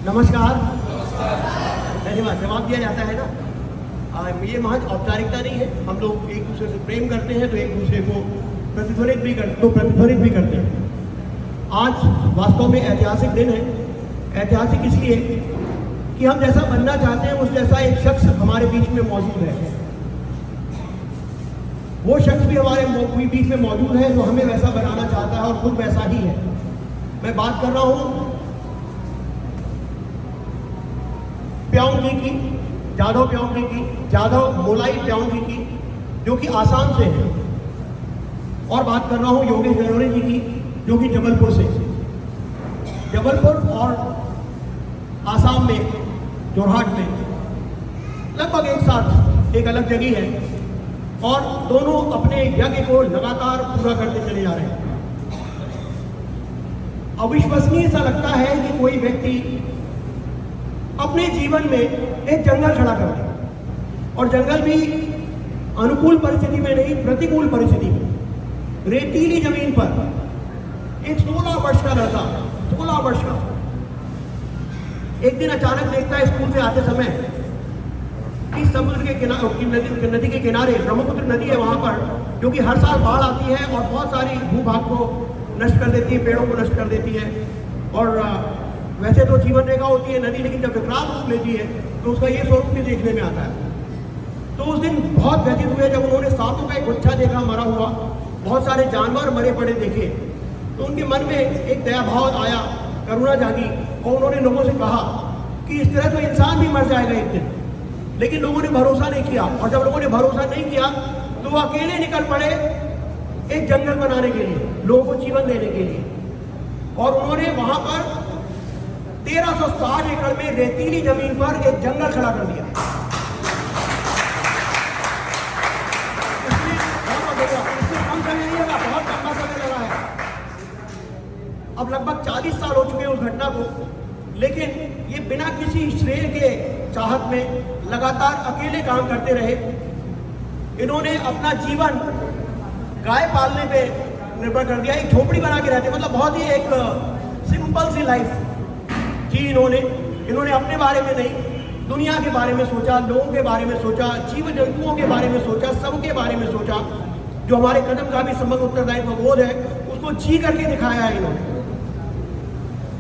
नमस्कार। धन्यवाद। जवाब दिया जाता है ना। ये महज औपचारिकता नहीं है। हम लोग एक दूसरे से प्रेम करते हैं तो एक दूसरे को प्रतिध्वनित भी करते हैं। आज वास्तव में ऐतिहासिक दिन है। ऐतिहासिक इसलिए कि हम जैसा बनना चाहते हैं उस जैसा एक शख्स हमारे बीच में मौजूद है। वो शख्स भी हमारे बीच में मौजूद है जो हमें वैसा बनाना चाहता है और खुद वैसा ही है। मैं बात कर रहा हूँ प्योंग जी की, जादव प्योंग जी की, जादव मोलाई प्योंग जी की, जो कि आसाम से है। और बात कर रहा हूँ योगेश गणोरे जी की, जो कि जबलपुर से। जबलपुर और आसाम में जोरहाट में लगभग एक साथ एक अलग जगह है और दोनों अपने यज्ञ को लगातार पूरा करते चले जा रहे हैं। अविश्वसनीय सा लगता है कि कोई व्यक्ति अपने जीवन में एक जंगल खड़ा कर दे, और जंगल भी अनुकूल परिस्थिति में नहीं, प्रतिकूल परिस्थिति में, रेतीली जमीन पर एक 16 वर्ष का लड़का, 16 वर्ष का, एक दिन अचानक देखता है स्कूल से आते समय कि समुद्र के किनारे, नदी के किनारे ब्रह्मपुत्र नदी है वहाँ पर, जो कि हर साल बाढ़ आती है और बहुत सारी भूभाग को नष्ट कर देती है, पेड़ों को नष्ट कर देती है। और वैसे तो जीवन रेखा होती है नदी, लेकिन जब विकराल रूप लेती है तो उसका ये स्वरूप भी देखने में आता है। तो उस दिन बहुत व्यथित हुए जब उन्होंने सांपों का एक गुच्छा देखा मरा हुआ, बहुत सारे जानवर मरे पड़े देखे, तो उनके मन में एक दया भाव आया, करुणा जागी, और उन्होंने लोगों से कहा कि इस तरह तो इंसान भी मर जाएगा एक दिन। लेकिन लोगों ने भरोसा नहीं किया, और जब लोगों ने भरोसा नहीं किया तो वो अकेले निकल पड़े एक जंगल बनाने के लिए, लोगों को जीवन देने के लिए। और उन्होंने वहां पर 1360 एकड़ में रेतीली जमीन पर एक जंगल खड़ा कर दिया। इसमें कम समय नहीं लगा, बहुत लंबा समय लगा है। अब लगभग 40 साल हो चुके हैं उस घटना को, लेकिन ये बिना किसी श्रेय के चाहत में लगातार अकेले काम करते रहे। इन्होंने अपना जीवन गाय पालने पे निर्भर कर दिया। एक झोपड़ी बना के रहते, मतलब बहुत ही एक सिंपल सी लाइफ जी इन्होंने अपने बारे में नहीं, दुनिया के बारे में सोचा, लोगों के बारे में सोचा, जीव जंतुओं के बारे में सोचा, सबके बारे में सोचा। जो हमारे कदम का भी समग्र उत्तरदायित्व बोध है उसको जी करके दिखाया है इन्होंने।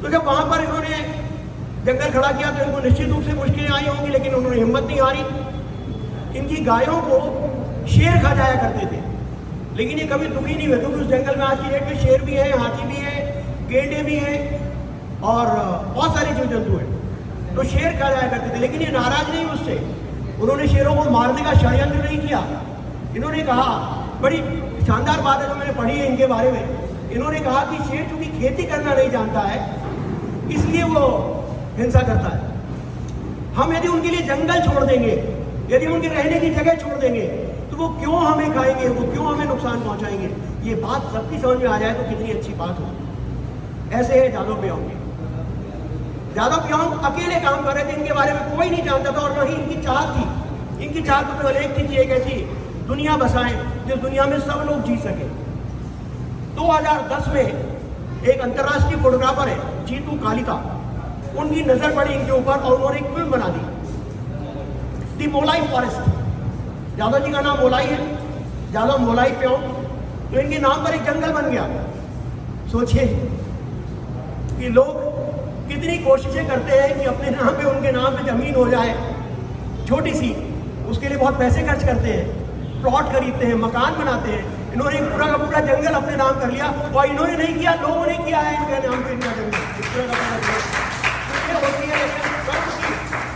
तो जब वहां पर इन्होंने जंगल खड़ा किया तो इनको निश्चित रूप से मुश्किलें आई होंगी, लेकिन उन्होंने हिम्मत नहीं हारी। इनकी गायों को शेर खा जाया करते थे, लेकिन ये कभी दुखी नहीं हुए, क्योंकि उस जंगल में आज की डेट में शेर भी है, हाथी भी है, गेंडे भी हैं और बहुत सारे जीव जंतु हैं। तो शेर खा जाया करते थे, लेकिन ये नाराज नहीं उससे। उन्होंने शेरों को मारने का षड्यंत्र नहीं किया। इन्होंने कहा, बड़ी शानदार बात है जो मैंने पढ़ी है इनके बारे में, इन्होंने कहा कि शेर चूंकि खेती करना नहीं जानता है इसलिए वो हिंसा करता है। हम यदि उनके लिए जंगल छोड़ देंगे, यदि उनके रहने की जगह छोड़ देंगे, तो वो क्यों हमें खाएंगे, वो क्यों हमें नुकसान पहुंचाएंगे। ये बात सबकी समझ में आ जाए तो कितनी अच्छी बात हो। ऐसे है जादव प्योंग। जादव प्योंग अकेले काम कर रहे थे, इनके बारे में कोई नहीं जानता था, और न ही इनकी चाहत थी। इनकी चाहत तो केवल एक थी कि एक ऐसी दुनिया बसाएं जिस दुनिया में सब लोग जी सके। 2010 में एक अंतर्राष्ट्रीय फोटोग्राफर है जीतू कालिका, उनकी नजर पड़ी इनके ऊपर और उन्होंने एक फिल्म बना दी, दी मोलाई फॉरेस्ट। जादव जी का नाम मोलाई है, जादव मोलाई प्योंग, तो इनके नाम पर एक जंगल बन गया। सोचिए कि लोग कितनी कोशिशें करते हैं कि अपने नाम पे, उनके नाम पे जमीन हो जाए छोटी सी, उसके लिए बहुत पैसे खर्च करते हैं, प्लॉट खरीदते हैं, मकान बनाते हैं। इन्होंने पूरा का पूरा जंगल अपने नाम कर लिया, और इन्होंने नहीं किया, लोगों ने किया है इनके नाम पे इनका जंगल। होती है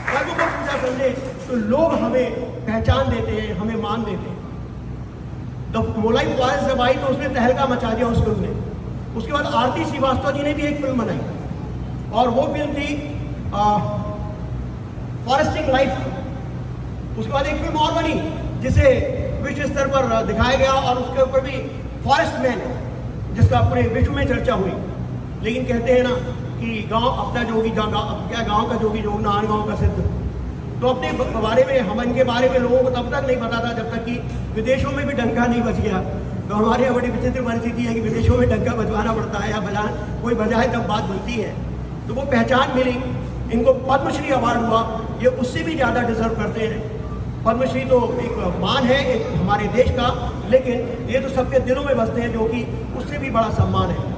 कर्म को पूजा करने तो लोग हमें पहचान देते हैं, हमें मान देते हैं। तो मोलाई फॉरेस्ट जब आई तो उसने तहलका मचा दिया उस फिल्म ने। उसके बाद आरती श्रीवास्तव जी ने भी एक फिल्म बनाई, और वो फिल्म थी फॉरेस्टिंग लाइफ। उसके बाद एक फिल्म और बनी जिसे विश्व स्तर पर दिखाया गया, और उसके ऊपर भी फॉरेस्ट मैन, जिसका पूरे विश्व में चर्चा हुई। लेकिन कहते हैं ना कि गांव अपना जोगी, क्या गांव का जोगी जोग ना आन गांव का सिद्ध। तो अपने बारे में, हम इनके बारे में लोगों को तब तक नहीं पता था जब तक कि विदेशों में भी डंका नहीं बज गया। तो हमारे यहाँ बड़ी विचित्र परिस्थिति है कि विदेशों में डंका बजवाना पड़ता है, या कोई बजाए तब बात बनती है। तो वो पहचान मिली, इनको पद्मश्री अवार्ड हुआ, ये उससे भी ज़्यादा डिजर्व करते हैं। पद्मश्री तो एक मान है एक हमारे देश का, लेकिन ये तो सबके दिलों में बसते हैं, जो कि उससे भी बड़ा सम्मान है।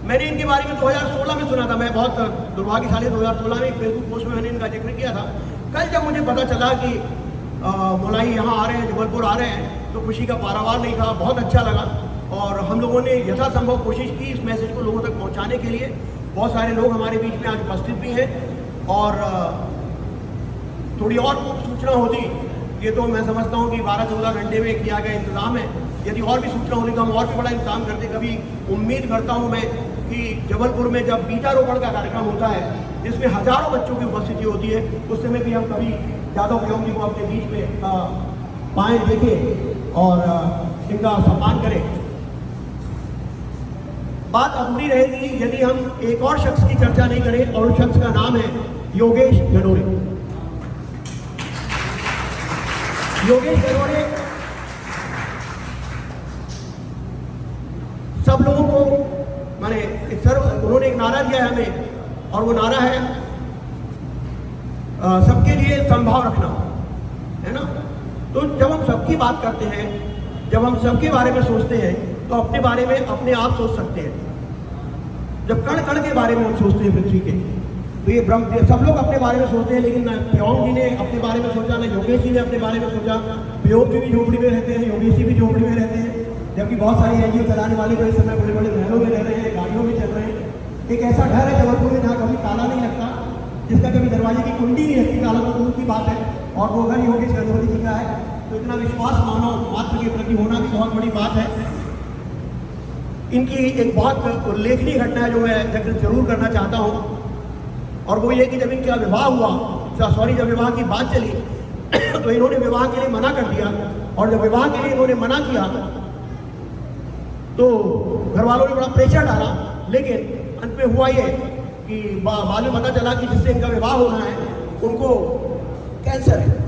मैंने इनके बारे में 2016 में सुना था। मैं बहुत दुर्भाग्यशाली 2016 में एक फेसबुक पोस्ट में मैंने इनका जिक्र किया था। कल जब मुझे पता चला कि मोलाई यहाँ आ रहे हैं, जबलपुर आ रहे हैं, तो खुशी का पारावार नहीं था। बहुत अच्छा लगा और हम लोगों ने यथासंभव कोशिश की इस मैसेज को लोगों तक पहुँचाने के लिए। बहुत सारे लोग हमारे बीच में आज उपस्थित भी हैं और थोड़ी और सूचना होती, ये तो मैं समझता हूँ कि 12-14 घंटे में किया गया इंतज़ाम है। यदि और भी सूचना होती तो हम और भी बड़ा इंतजाम करते। कभी उम्मीद करता हूँ मैं कि जबलपुर में जब बीजारोपण का कार्यक्रम होता है, जिसमें हजारों बच्चों की उपस्थिति होती है, उस समय भी हम कभी यादव व्योम जी को अपने बीच में पाएँ, देखें और इनका सम्मान करें। बात अधूरी रहेगी यदि हम एक और शख्स की चर्चा नहीं करें, और उस शख्स का नाम है योगेश गरोड़े। योगेश गरोड़े सब लोगों को माने उन्होंने एक नारा दिया है हमें, और वो नारा है सबके लिए संभाव रखना, है ना। तो जब हम सबकी बात करते हैं, जब हम सबके बारे में सोचते हैं, तो अपने बारे में अपने आप सोच सकते हैं। जब कण कण के बारे में हम सोचते हैं पृथ्वी के, तो ये ब्रह्म सब लोग अपने बारे में सोचते हैं, लेकिन ना प्योम जी ने अपने बारे में सोचा, ना योगेश जी ने अपने बारे में सोचा। प्योम जी भी झोपड़ी में रहते हैं, योगेश जी भी झोपड़ी में रहते हैं, जबकि बहुत सारे एनजीओ चलाने वाले तो इस समय बड़े बड़े महलों में रह रहे हैं, गाड़ियों में चल रहे हैं। एक ऐसा घर है जबलपुर में जहाँ कभी ताला नहीं लगता, जिसका कभी दरवाजे की कुंडी नहीं लगती, ताला तो दूर की बात है, और वो घर योगेश गरोड़े जी का है। तो इतना विश्वास मानव मात्र के प्रति होना भी बहुत बड़ी बात है। इनकी एक बहुत उल्लेखनीय घटना है जो मैं जिक्र जरूर करना चाहता हूँ, और वो ये कि जब इनका विवाह हुआ, जब विवाह की बात चली तो इन्होंने विवाह के लिए मना कर दिया, और जब विवाह के लिए इन्होंने मना किया तो घर वालों ने बड़ा प्रेशर डाला। लेकिन अंत में हुआ ये कि बाद में पता चला कि जिससे इनका विवाह होना है उनको कैंसर है।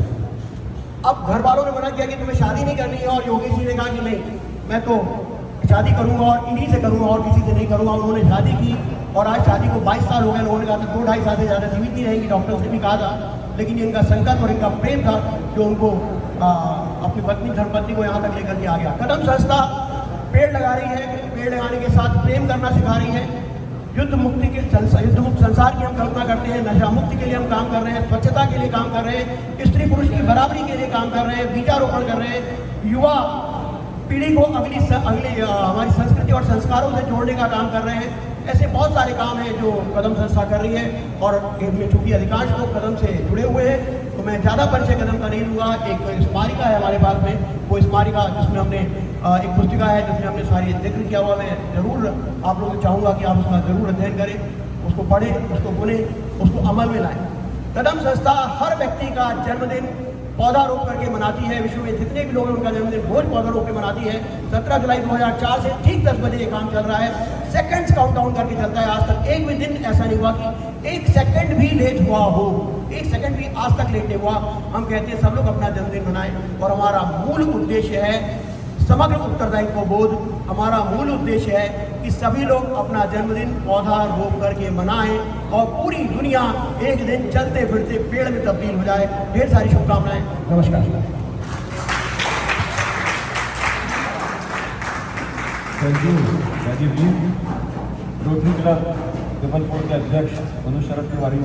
अब घर वालों ने मना किया कि तुम्हें शादी नहीं करनी है, और योगेश जी ने कहा कि नहीं, मैं तो शादी करूंगा और इन्हीं से करूंगा और किसी से नहीं करूंगा। उन्होंने शादी की और आज शादी को 22 साल हो गए। लोगों ने कहा था 2-2.5 साल से ज़्यादा जीवित नहीं रहेंगी, डॉक्टर्स ने भी कहा था। लेकिन ये इनका संकल्प और इनका प्रेम था जो उनको अपनी पत्नी धर्मपत्नी को यहाँ तक लेकर के आ गया। कदम संस्था पेड़ लगा रही है, पेड़ लगाने के साथ प्रेम करना सिखा रही है। युद्ध मुक्त संसार की हम कल्पना करते हैं, नशा मुक्ति के लिए हम काम कर रहे हैं, स्वच्छता के लिए काम कर रहे हैं, स्त्री पुरुष की बराबरी के लिए काम कर रहे हैं, बीजारोपण कर रहे हैं, युवा पीढ़ी को अगली हमारी संस्कृति और संस्कारों से जोड़ने का काम कर रहे हैं। ऐसे बहुत सारे काम हैं जो कदम संस्था कर रही है, और इनमें चूंकि अधिकांश लोग कदम से जुड़े हुए हैं, तो मैं ज़्यादा परिचय कदम का नहीं लूँगा। एक स्मारिका है हमारे पास में, वो स्मारिका जिसमें हमने एक पुस्तिका है जिसमें हमने सारी जिक्र किया हुआ। मैं ज़रूर आप लोगों से चाहूँगा कि आप उसका ज़रूर अध्ययन करें, उसको पढ़ें, उसको बुनें, उसको अमल में लाएं। कदम संस्था हर व्यक्ति का जन्मदिन पौधा रोप करके मनाती है। विश्व में जितने भी लोग हैं उनका जन्मदिन रोज पौधा रोप के मनाती है। 17 जुलाई 2004 से ठीक 10 बजे ये काम चल रहा है। सेकंड्स काउंटडाउन करके चलता है। आज तक एक भी दिन ऐसा नहीं हुआ कि 1 सेकंड भी लेट हुआ हो, 1 सेकंड भी आज तक लेट नहीं हुआ। हम कहते हैं सब लोग अपना जन्मदिन मनाएं, और हमारा मूल उद्देश्य है समग्र उत्तरदायित्व बोध। हमारा मूल उद्देश्य है कि सभी लोग अपना जन्मदिन पौधा रोप करके मनाएं, और पूरी दुनिया एक दिन चलते फिरते पेड़ में तब्दील हो जाए। ढेर सारी शुभकामनाएं। नमस्कार। Thank you Rajeev ji. Rotary Club Jabalpur के अध्यक्ष मनोज शरद तिवारी।